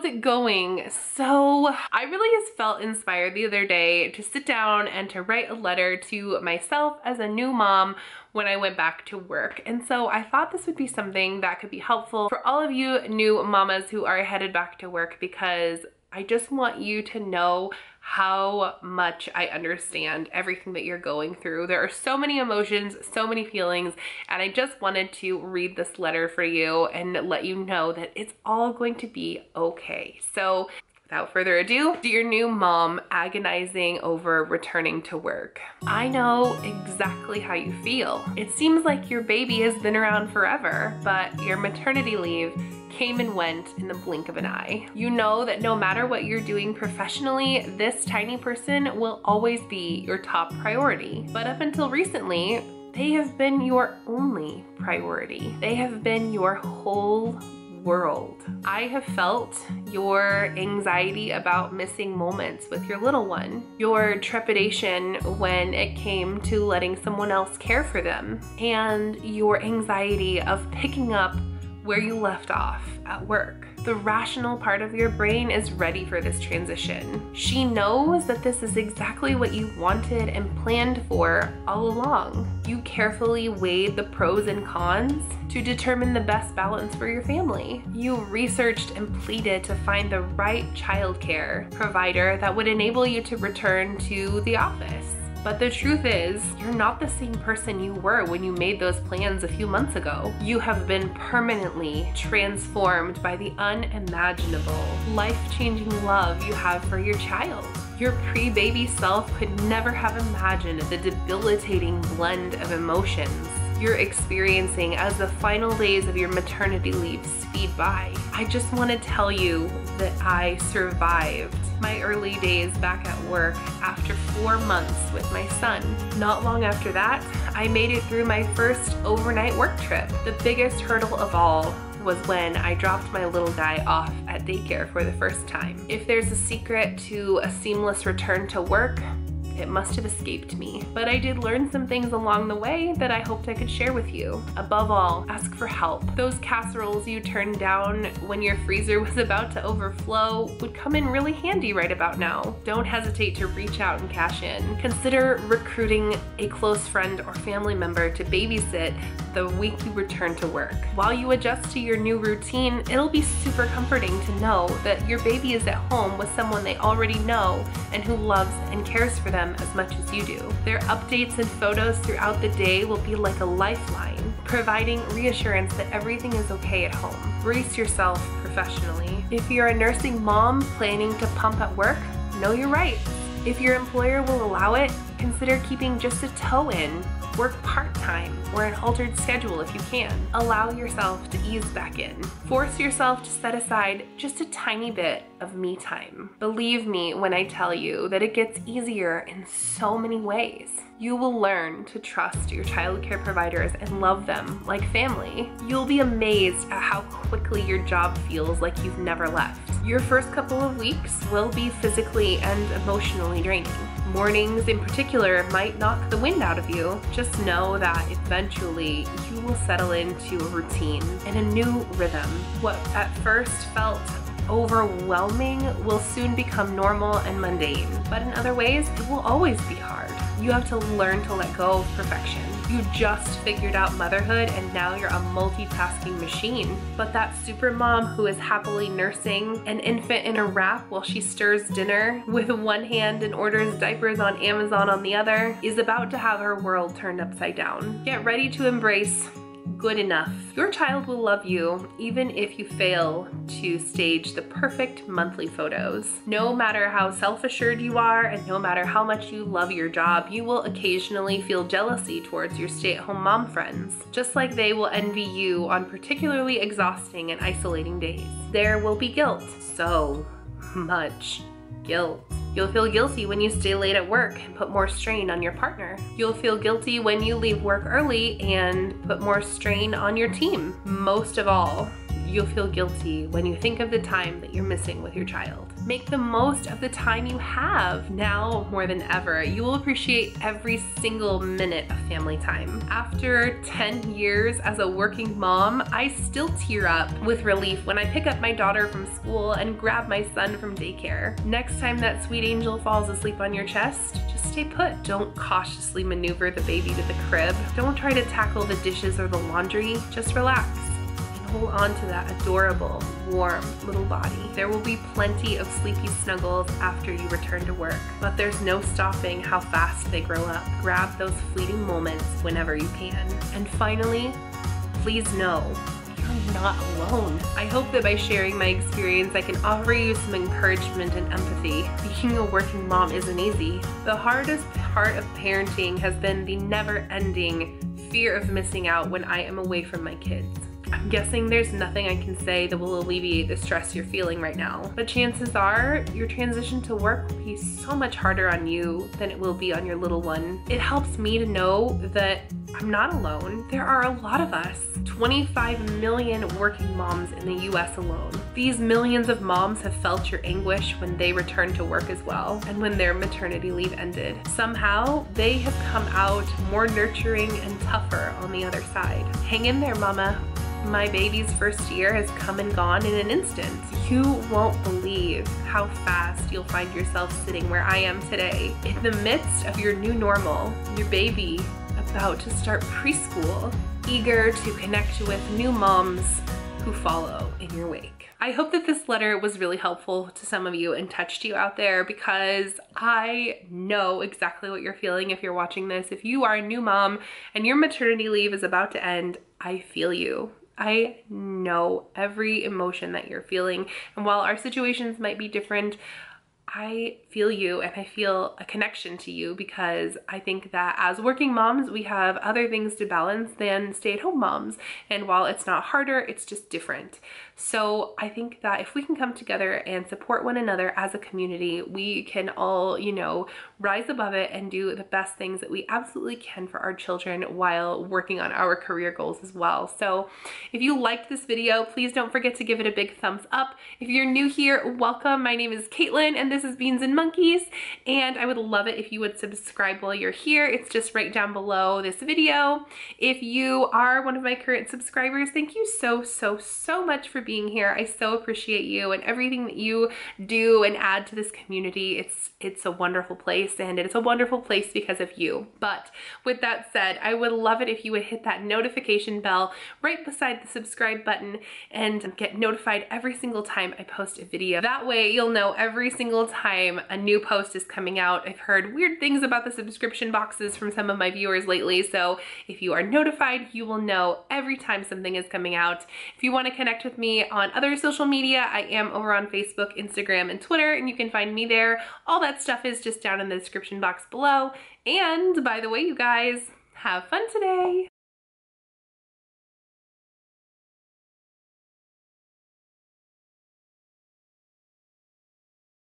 it going? So I really just felt inspired the other day to sit down and to write a letter to myself as a new mom when I went back to work. And so I thought this would be something that could be helpful for all of you new mamas who are headed back to work, because I just want you to know how much I understand everything that you're going through. There are so many emotions, so many feelings, and I just wanted to read this letter for you and let you know that it's all going to be okay. So without further ado, dear new mom agonizing over returning to work, I know exactly how you feel. It seems like your baby has been around forever, but your maternity leave came and went in the blink of an eye. You know that no matter what you're doing professionally, this tiny person will always be your top priority. But up until recently, they have been your only priority. They have been your whole world. I have felt your anxiety about missing moments with your little one, your trepidation when it came to letting someone else care for them, and your anxiety of picking up where you left off at work. The rational part of your brain is ready for this transition. She knows that this is exactly what you wanted and planned for all along. You carefully weighed the pros and cons to determine the best balance for your family. You researched and pleaded to find the right childcare provider that would enable you to return to the office. But the truth is, you're not the same person you were when you made those plans a few months ago. You have been permanently transformed by the unimaginable, life-changing love you have for your child. Your pre-baby self could never have imagined the debilitating blend of emotions you're experiencing as the final days of your maternity leave speed by. I just want to tell you that I survived my early days back at work after 4 months with my son. Not long after that, I made it through my first overnight work trip. The biggest hurdle of all was when I dropped my little guy off at daycare for the first time. If there's a secret to a seamless return to work, it must have escaped me. But I did learn some things along the way that I hoped I could share with you. Above all, ask for help. Those casseroles you turned down when your freezer was about to overflow would come in really handy right about now. Don't hesitate to reach out and cash in. Consider recruiting a close friend or family member to babysit the week you return to work. While you adjust to your new routine, it'll be super comforting to know that your baby is at home with someone they already know and who loves and cares for them as much as you do. Their updates and photos throughout the day will be like a lifeline, providing reassurance that everything is okay at home. Brace yourself professionally. If you're a nursing mom planning to pump at work, know your rights. If your employer will allow it, consider keeping just a toe in. Work part-time or an altered schedule if you can. Allow yourself to ease back in. Force yourself to set aside just a tiny bit of me time. Believe me when I tell you that it gets easier in so many ways. You will learn to trust your childcare providers and love them like family. You'll be amazed at how quickly your job feels like you've never left. Your first couple of weeks will be physically and emotionally draining. Mornings in particular might knock the wind out of you. Just know that eventually you will settle into a routine and a new rhythm. What at first felt overwhelming will soon become normal and mundane, but in other ways, it will always be hard. You have to learn to let go of perfection. You just figured out motherhood and now you're a multitasking machine. But that super mom who is happily nursing an infant in a wrap while she stirs dinner with one hand and orders diapers on Amazon on the other is about to have her world turned upside down. Get ready to embrace good enough. Your child will love you even if you fail to stage the perfect monthly photos. No matter how self-assured you are and no matter how much you love your job, you will occasionally feel jealousy towards your stay-at-home mom friends, just like they will envy you on particularly exhausting and isolating days. There will be guilt, so much guilt. You'll feel guilty when you stay late at work and put more strain on your partner. You'll feel guilty when you leave work early and put more strain on your team. Most of all, you'll feel guilty when you think of the time that you're missing with your child. Make the most of the time you have. Now more than ever, you will appreciate every single minute of family time. After 10 years as a working mom, I still tear up with relief when I pick up my daughter from school and grab my son from daycare. Next time that sweet angel falls asleep on your chest, just stay put. Don't cautiously maneuver the baby to the crib. Don't try to tackle the dishes or the laundry. Just relax. Hold on to that adorable, warm little body. There will be plenty of sleepy snuggles after you return to work, but there's no stopping how fast they grow up. Grab those fleeting moments whenever you can. And finally, please know you're not alone. I hope that by sharing my experience, I can offer you some encouragement and empathy. Being a working mom isn't easy. The hardest part of parenting has been the never-ending fear of missing out when I am away from my kids. I'm guessing there's nothing I can say that will alleviate the stress you're feeling right now, but chances are your transition to work will be so much harder on you than it will be on your little one. It helps me to know that I'm not alone. There are a lot of us, 25 million working moms in the US alone. These millions of moms have felt your anguish when they returned to work as well, and when their maternity leave ended. Somehow, they have come out more nurturing and tougher on the other side. Hang in there, mama. My baby's first year has come and gone in an instant. You won't believe how fast you'll find yourself sitting where I am today, in the midst of your new normal, your baby about to start preschool, eager to connect with new moms who follow in your wake. I hope that this letter was really helpful to some of you and touched you out there, because I know exactly what you're feeling if you're watching this. If you are a new mom and your maternity leave is about to end, I feel you. I know every emotion that you're feeling, and while our situations might be different, I feel you and I feel a connection to you, because I think that as working moms, we have other things to balance than stay-at-home moms. And while it's not harder, it's just different. So I think that if we can come together and support one another as a community, we can all, you know, rise above it and do the best things that we absolutely can for our children while working on our career goals as well. So if you liked this video, please don't forget to give it a big thumbs up. If you're new here, welcome. My name is Caitlin and this is Beans and Monkeys, and I would love it if you would subscribe while you're here. It's just right down below this video. If you are one of my current subscribers, thank you so much for being here. I so appreciate you and everything that you do and add to this community. It's a wonderful place, and it's a wonderful place because of you. But with that said, I would love it if you would hit that notification bell right beside the subscribe button and get notified every single time I post a video. That way you'll know every single time a new post is coming out. I've heard weird things about the subscription boxes from some of my viewers lately, so if you are notified, you will know every time something is coming out. If you want to connect with me on other social media, I am over on Facebook, Instagram, and Twitter, and you can find me there. All that stuff is just down in the description box below. And by the way, you guys, have fun today.